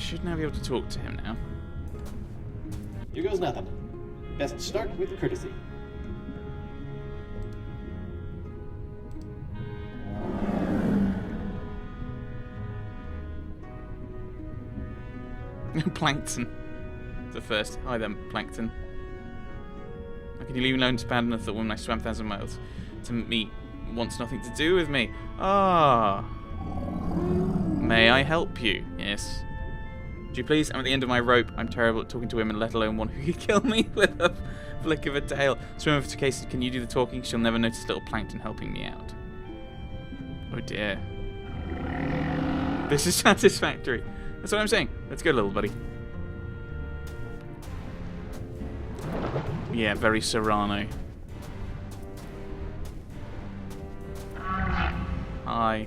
should now be able to talk to him now. Here goes nothing. Best start with courtesy. Plankton. The first. Hi then, Plankton. How can you leave me alone to abandon the woman I swam 1,000 miles to meet wants nothing to do with me? Ah. May I help you? Yes. Would you please? I'm at the end of my rope. I'm terrible at talking to women, let alone one who could kill me with a flick of a tail. Swimmer for Casey, can you do the talking? She'll never notice little Plankton helping me out. Oh dear. This is satisfactory. That's what I'm saying. Let's go, little buddy. Yeah, very Serrano. Hi.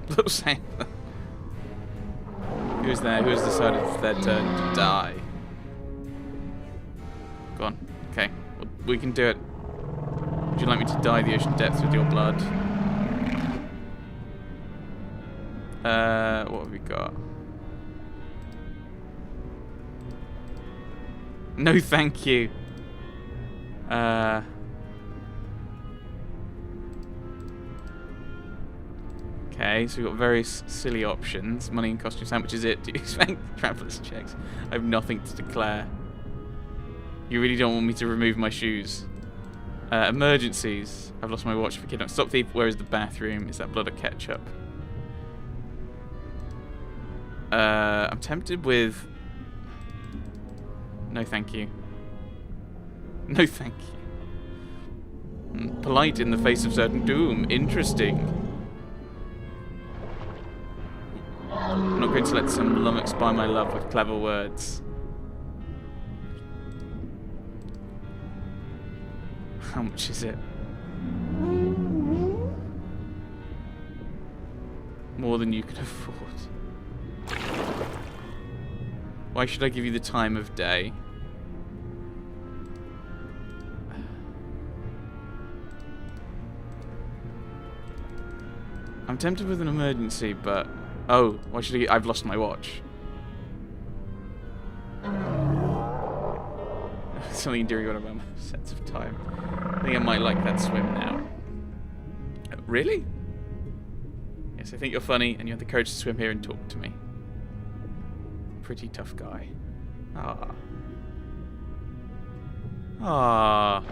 Little Santa. Who's there? Who's decided it's their turn to die? Go on. Okay. Well, we can do it. Would you like me to dye the ocean depths with your blood? What have we got? No, thank you. Okay, so we've got various silly options. Money and costume sandwiches. It. Do you expect travelers checks? I have nothing to declare. You really don't want me to remove my shoes. Emergencies. I've lost my watch for kidnapping. Stop thief. Where is the bathroom? Is that blood or ketchup? I'm tempted with... No, thank you. No, thank you. Polite in the face of certain doom. Interesting. I'm not going to let some lummox buy my love with clever words. How much is it? More than you can afford. Why should I give you the time of day? I'm tempted with an emergency, but... Oh, why should I... I've lost my watch. Something endearing about my sense of time. I think I might like that swim now. Really? Yes, I think you're funny, and you have the courage to swim here and talk to me. Pretty tough guy. Ah. Ah.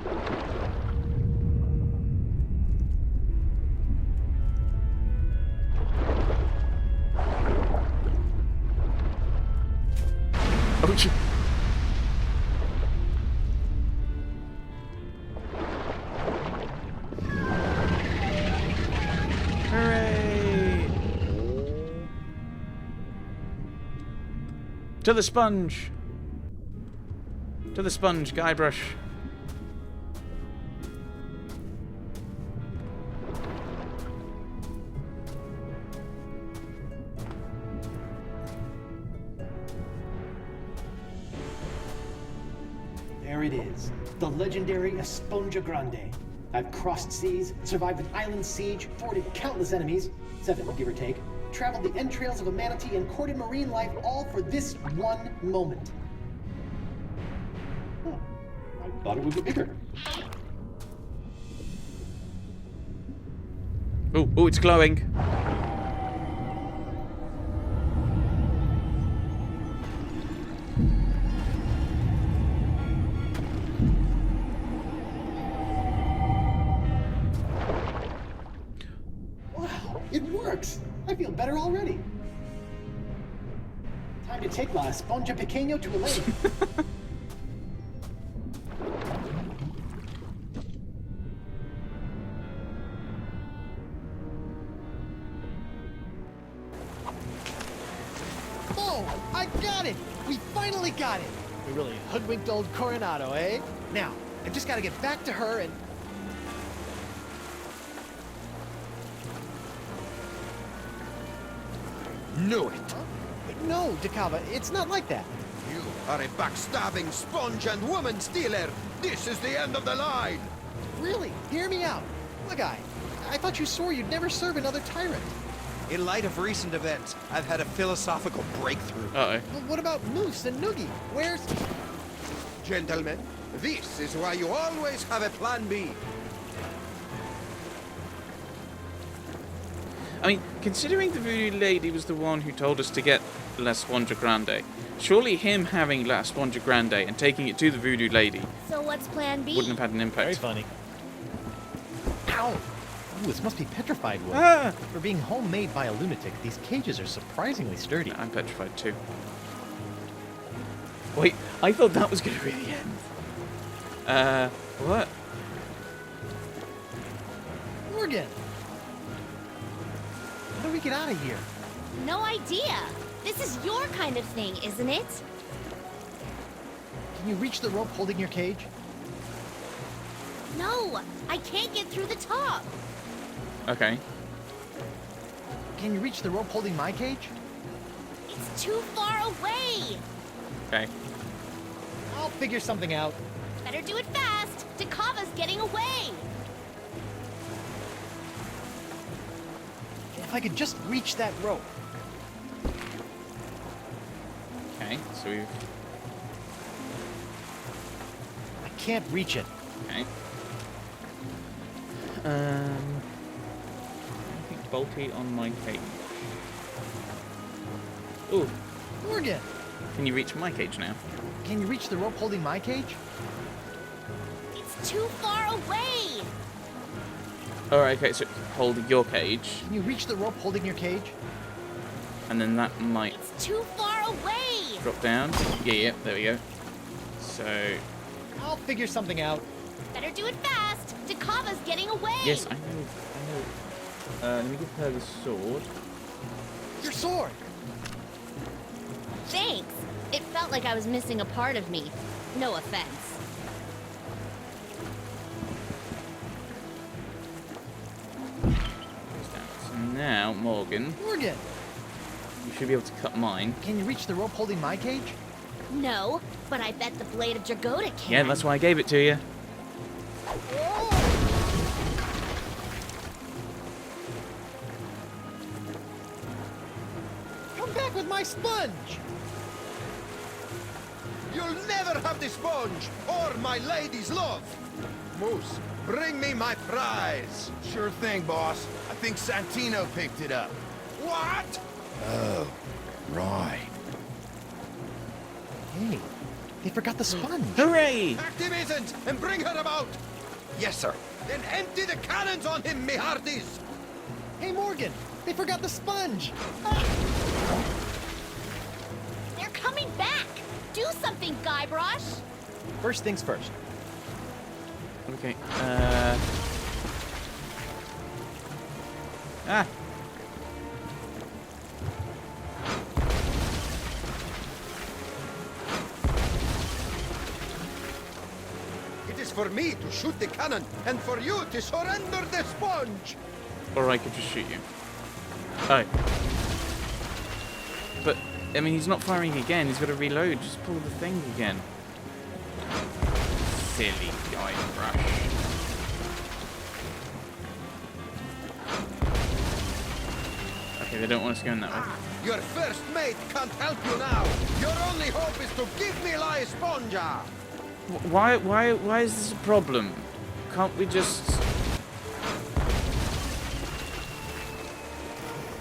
Oh, hooray! To the sponge! To the sponge, Guybrush. There it is, the legendary Esponja Grande. I've crossed seas, survived an island siege, thwarted countless enemies, 7 give or take, traveled the entrails of a manatee and courted marine life, all for this one moment. Huh. I thought it would be bigger. Oh, oh, it's glowing. It works! I feel better already. Time to take La Esponja Pequeño to Elaine. Oh, I got it! We finally got it! We really hoodwinked old Coronado, eh? Now, I've just got to get back to her and... Knew it. No, DeCava, it's not like that. You are a backstabbing sponge and woman stealer. This is the end of the line. Really? Hear me out. Look, I thought you swore you'd never serve another tyrant. In light of recent events, I've had a philosophical breakthrough. Uh-oh. Well, what about Moose and Noogie? Where's... Gentlemen, this is why you always have a plan B. I mean, considering the voodoo lady was the one who told us to get La Sponja Grande, surely him having La Sponja Grande and taking it to the voodoo lady So what's plan B? wouldn't have had an Very impact. funny. Ow! Ooh, this must be petrified wood. Ah! For being homemade by a lunatic, these cages are surprisingly sturdy. I'm petrified too. Wait, I thought that was going to be the end. What? Morgan! How do we get out of here? No idea. This is your kind of thing, isn't it? Can you reach the rope holding your cage? No, I can't get through the top. Okay. Can you reach the rope holding my cage? It's too far away. Okay. I'll figure something out. Better do it fast. Takava's getting away. If I could just reach that rope. Okay, so we've... I can't reach it. Okay. Anything bulky on my cage? Ooh, Morgan! can you reach my cage now? Can you reach the rope holding my cage? It's too far away. Alright, okay, so hold your cage, Can you reach the rope holding your cage? and then that might It's too far away. drop down. Yeah, there we go. So, I'll figure something out. Better do it fast. Takava's getting away. yes, I know. Let me give her the sword. Your sword! Thanks. It felt like I was missing a part of me. No offense. So now, Morgan, Morgan! you should be able to cut mine. Can you reach the rope holding my cage? No, but I bet the blade of Dragoda can. Yeah, that's why I gave it to you. Come back with my sponge! You'll never have the sponge or my lady's love. Moose, bring me my prize. Sure thing, boss. I think Santino picked it up. What? Oh, right. Hey, they forgot the sponge. Hooray! Activations and bring her about. Yes, sir. Then empty the cannons on him, me hearties. Hey, Morgan, they forgot the sponge. They're coming back. Do something, Guybrush. First things first. Okay, Ah! It is for me to shoot the cannon and for you to surrender the sponge. Or I could just shoot you. Oh. But, I mean, he's not firing again. He's got to reload. Just pull the thing again. Silly Guybrush. Okay, they don't want us going that way. Your first mate can't help you now. Your only hope is to give me la esponja. Why is this a problem? Can't we just...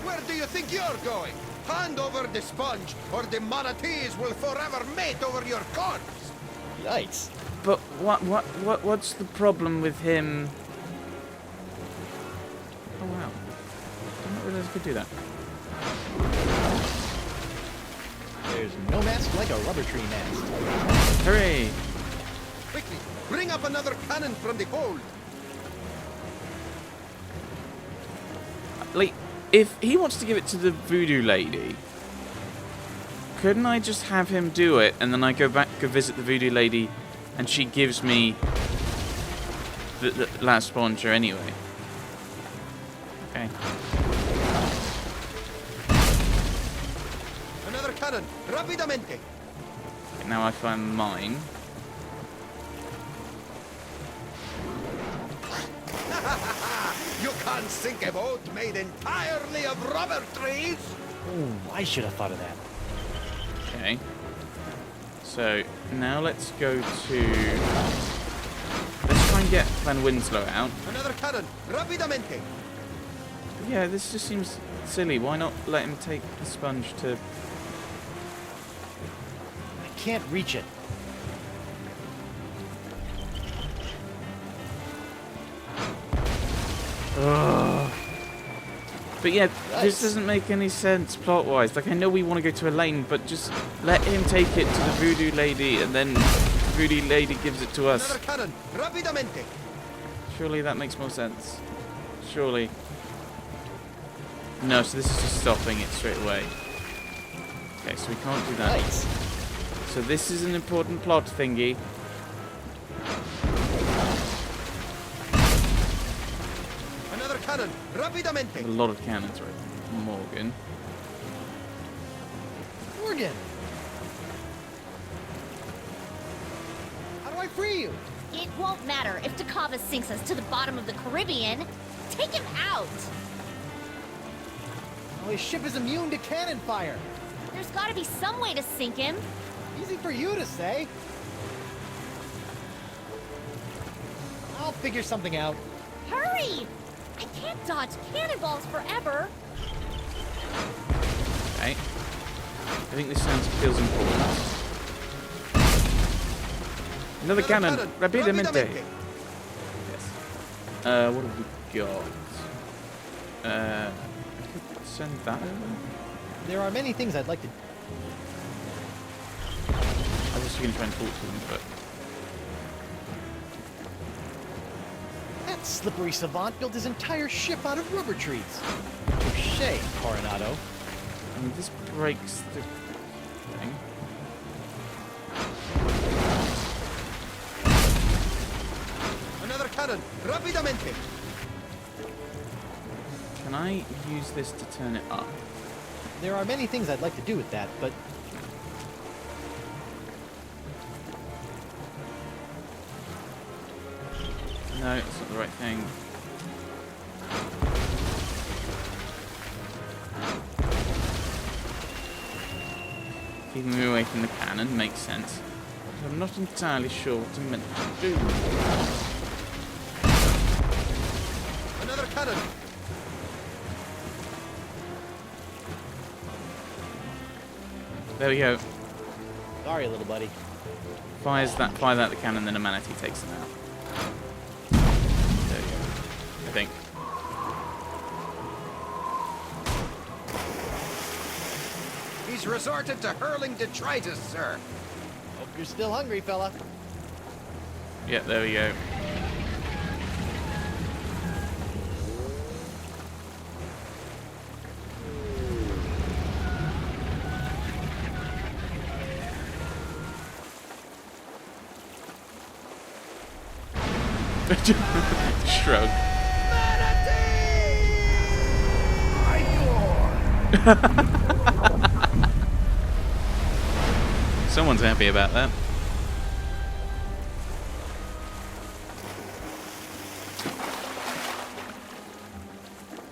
Where do you think you're going? Hand over the sponge, or the manatees will forever mate over your corpse. Yikes. But what's the problem with him? Oh wow. I didn't realize I could do that. There's no mask like a rubber tree mast. Hooray! Quickly, bring up another cannon from the hold. Like, if he wants to give it to the voodoo lady, couldn't I just have him do it and then I go visit the voodoo lady and she gives me the last sponge anyway? Okay. Another cannon, rapidamente. now I find mine. You can't sink a boat made entirely of rubber trees. Ooh, I should have thought of that. Okay. So now let's go to. Let's try and get Van Winslow out. Another cannon, rapidamente. Yeah, this just seems silly. Why not let him take the sponge to? I can't reach it. Ugh. But yeah, Nice. this doesn't make any sense plot-wise. Like, I know we want to go to Elaine, but just let him take it to the voodoo lady, and then voodoo lady gives it to us. Another cannon, rapidamente. Surely that makes more sense. Surely. No, so this is just stopping it straight away. Okay, so we can't do that. Nice. So this is an important plot thingy. Another cannon, rapidamente. A lot of cannons right there. Morgan. Morgan! How do I free you? It won't matter if Takava sinks us to the bottom of the Caribbean. Take him out. Well, his ship is immune to cannon fire. There's got to be some way to sink him. Easy for you to say. I'll figure something out. Hurry! I can't dodge cannonballs forever. Okay. I think this feels important. Another cannon. Rapidamente. Yes. What have we got? I could send that over. There are many things I'd like to... I was just going to try and talk to them, but... That slippery savant built his entire ship out of rubber trees. Touché, Coronado. I mean, this breaks the thing. Another cannon, rapidamente. Can I use this to turn it up? There are many things I'd like to do with that, but... No, it's not the right thing. Keeping me away from the cannon makes sense. But I'm not entirely sure what I'm meant to do. Another cannon. There we go. Sorry, little buddy. Fire that the cannon, then a manatee takes them out. There we go. I think. He's resorted to hurling detritus, sir. Hope you're still hungry, fella. Yeah, there we go. Shrug. Someone's happy about that.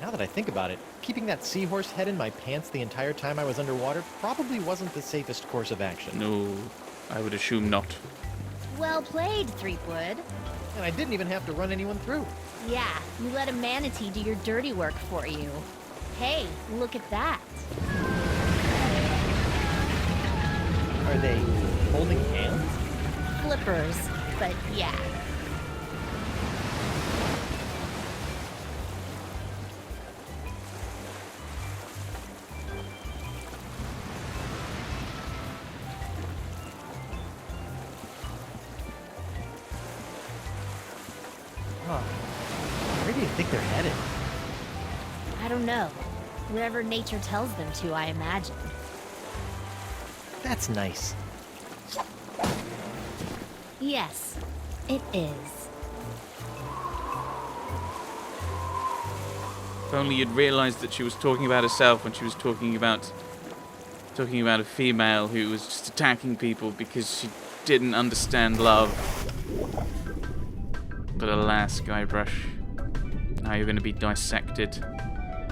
Now that I think about it, keeping that seahorse head in my pants the entire time I was underwater probably wasn't the safest course of action. No, I would assume not. Well played, Threepwood. And I didn't even have to run anyone through. Yeah, you let a manatee do your dirty work for you. Hey, look at that. Are they holding hands? Flippers, but yeah. Huh. Where do you think they're headed? I don't know. Wherever nature tells them to, I imagine. That's nice. Yes, it is. If only you'd realised that she was talking about herself when she was talking about talking about a female who was just attacking people because she didn't understand love. But alas, Guybrush, now you're going to be dissected.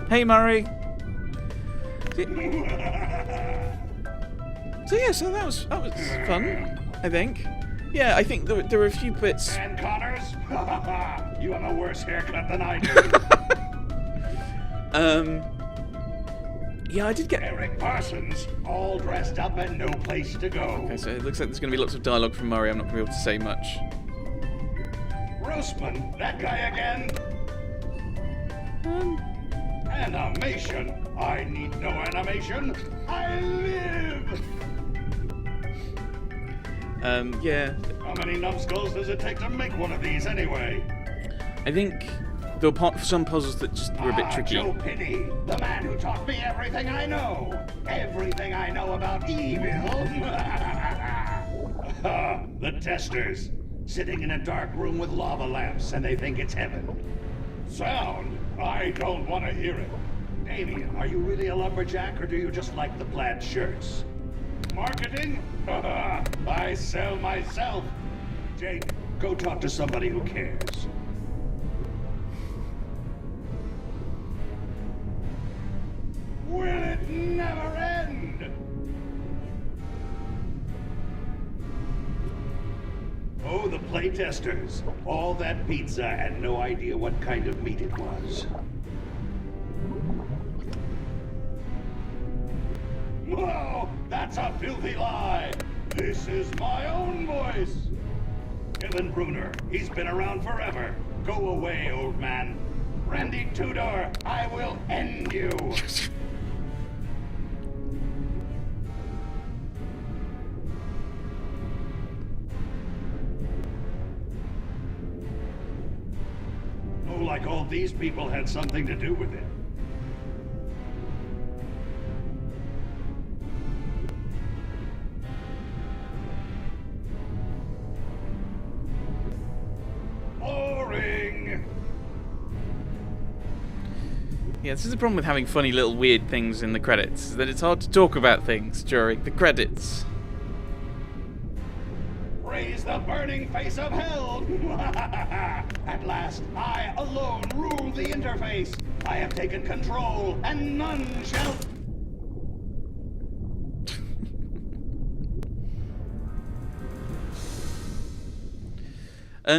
Hey, Murray. So yeah, so that was fun, I think. Yeah, I think there were a few bits. And Connors, you have a worse haircut than I do. Yeah, I did get Eric Parsons, all dressed up and no place to go. Okay, so it looks like there's going to be lots of dialogue from Murray. I'm not going to be able to say much. Grossman, that guy again. Animation. I need no animation. I live. Yeah. How many numbskulls does it take to make one of these anyway? I think there were some puzzles that just were a bit tricky. Joe Pitty, the man who taught me everything I know. Everything I know about evil. The testers, sitting in a dark room with lava lamps, and they think it's heaven. Sound? I don't want to hear it. Damien, are you really a lumberjack, or do you just like the plaid shirts? Marketing? I sell myself. Jake, go talk to somebody who cares. Will it never end? Oh, the playtesters. All that pizza and no idea what kind of meat it was. Whoa, that's a filthy lie. This is my own voice. Kevin Bruner, he's been around forever. Go away, old man. Randy Tudor, I will end you. Oh, like all these people had something to do with it. Boring. Yeah, this is the problem with having funny little weird things in the credits, is that it's hard to talk about things during the credits. Raise the burning face of hell! At last, I alone rule the interface. I have taken control, and none shall...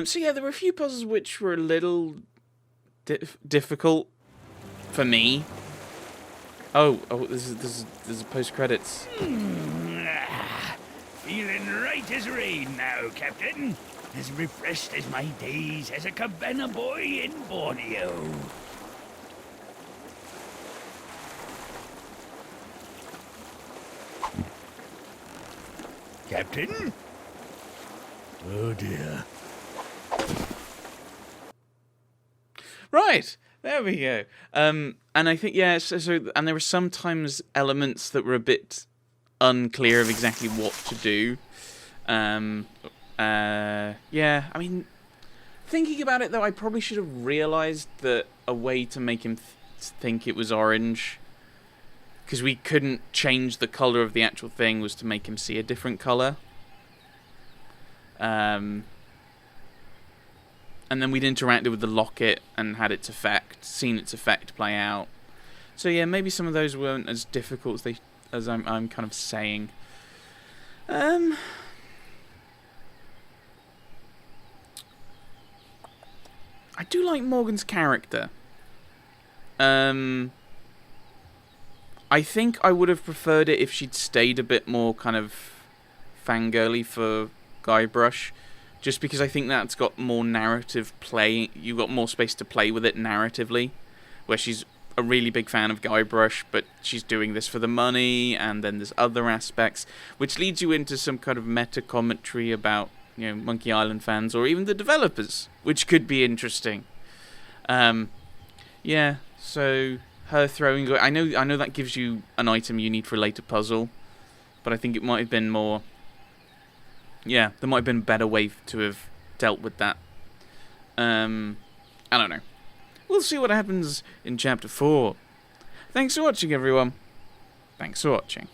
So yeah, there were a few puzzles which were a little difficult for me. Oh, there's a post-credits. Feeling right as rain now, Captain. As refreshed as my days as a cabana boy in Borneo. Captain? Oh dear. Right, there we go. And I think, yeah, and there were sometimes elements that were a bit unclear of exactly what to do. Yeah, I mean, thinking about it though, I probably should have realised that a way to make him think it was orange, because we couldn't change the colour of the actual thing, was to make him see a different colour. And then we'd interacted with the locket and had its effect, seen its effect play out. So yeah, maybe some of those weren't as difficult as I'm kind of saying. I do like Morgan's character. I think I would have preferred it if she'd stayed a bit more kind of fangirly for Guybrush, just because I think that's got more narrative play. You've got more space to play with it narratively, where she's a really big fan of Guybrush, but she's doing this for the money, and then there's other aspects, which leads you into some kind of meta commentary about, you know, Monkey Island fans, or even the developers, which could be interesting. Yeah, so her throwing... I know that gives you an item you need for a later puzzle, but I think it might have been more... Yeah, there might have been a better way to have dealt with that. I don't know. We'll see what happens in Chapter 4. Thanks for watching, everyone. Thanks for watching.